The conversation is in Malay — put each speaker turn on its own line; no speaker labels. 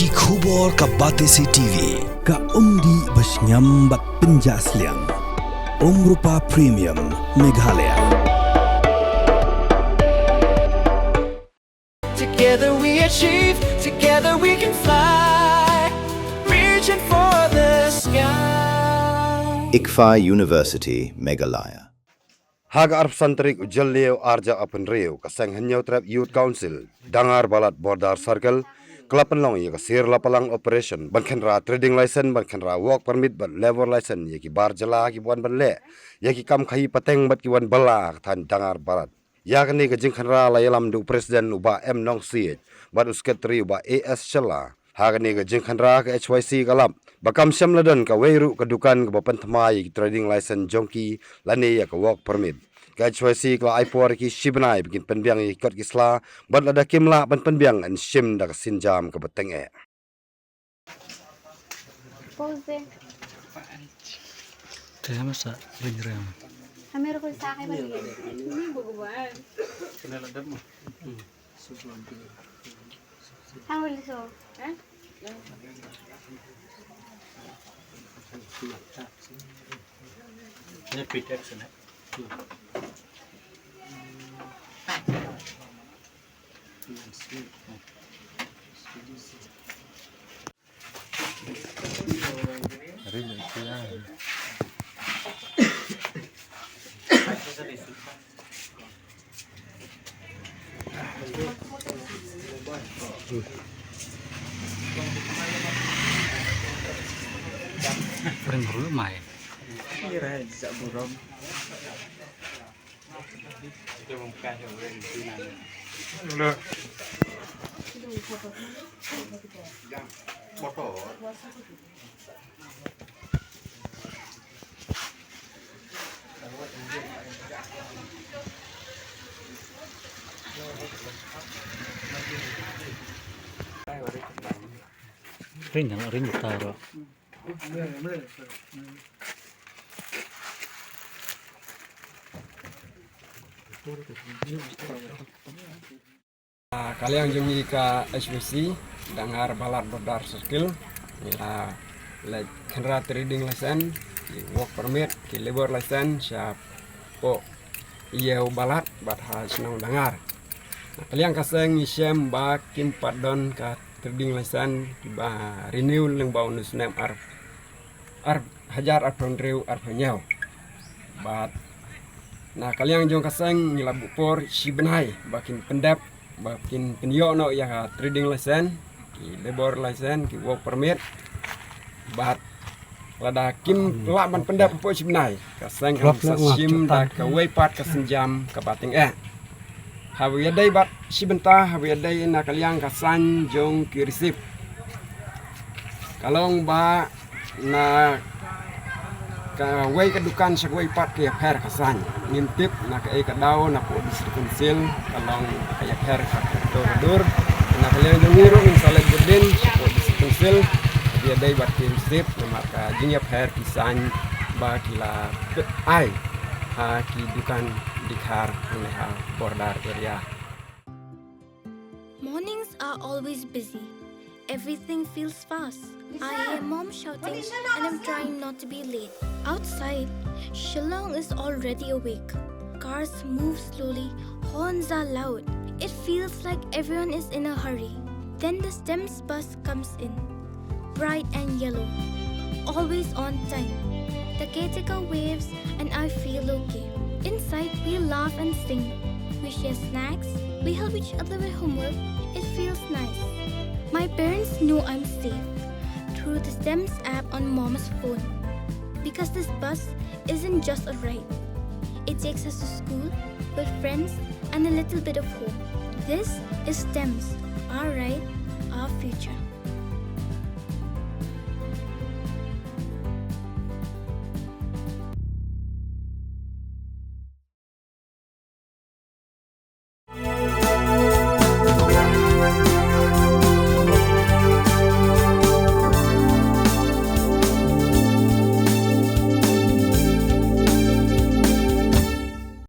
Ki khubor ka Batesi TV.
Ka umdi basnyam bak penjaslian. Rupa Premium Meghalaya.
Together we achieve, together we can fly, reaching for the sky.
ICFA University, Meghalaya.
Haga arp santrik ujal leo arja apen reo kasang hanyau trap youth council dangar balat bordar circle kelapan long ya kasir lapalang operation bankenra trading license bankenra work permit ban level license ya ki bar jala ki buan ban le ya ki kam khai pateng bat ki wan bala than dangar balat ya kani ke jingkhanra layalam du presiden uba m nong siet bat usketri uba as chala haga ni ke jingkhanra ke hyc kalap bakam syamladan ka weiru ke dukan ke bapan thamai trading license jongki lani ya ke work permit ka hyc ka aipor ki shibnai bikin penbiang ikot kisla bat lada kimla ban penbiang an shim da sinjam ke beteng e
Pose.
Kaya masa ring-ring.
Kamera ko sa akin maliit. Hindi buguban.
Kinaladam mo.
Ang huli so. Eh?
Ini pitek sana. Ring rumah ya. Ring taruh.
Kalian jungi ke HBC dangar balat bordar circle ya like kenra trading license ki work permit ki labor license siap po iya balat bat hal senang dangar kalian kaseng isem ba kim padon ka trading license ba renew leng bonus name ar hajar ar pondreu ar penyau bat nah kalian jong kaseng ngilabu por sibenai bakin pendap bakin penyo no ya trading license ki labor license ki work permit bat lada kim laban pendap po sibenai kaseng ang sim da ka weipat kasenjam ka bating hawi dai bat sibenta hawi dai na kalian kasan jong ki receive kalong ba na ka wei ka dukan sa wei pat kaya per kasan ngintip na ka ka daw na po distrikonsil kalong kaya per ka dur na kalian dungiru ng salag gudin po distrikonsil dia dai bat kinsip na maka jinya per kisan ba kila ai ha ki dukan dikhar leha bordar area.
Mornings are always busy. Everything feels fast. I hear mom shouting and I'm trying not to be late. Outside, Shillong is already awake. Cars move slowly, horns are loud. It feels like everyone is in a hurry. Then the STEMS bus comes in, bright and yellow, always on time. The caretaker waves and I feel okay. Inside, we laugh and sing. We share snacks, we help each other with homework. It feels nice. My parents know I'm safe through the STEMS app on mom's phone. Because this bus isn't just a ride. It takes us to school with friends and a little bit of hope. This is STEMS, our ride, our future.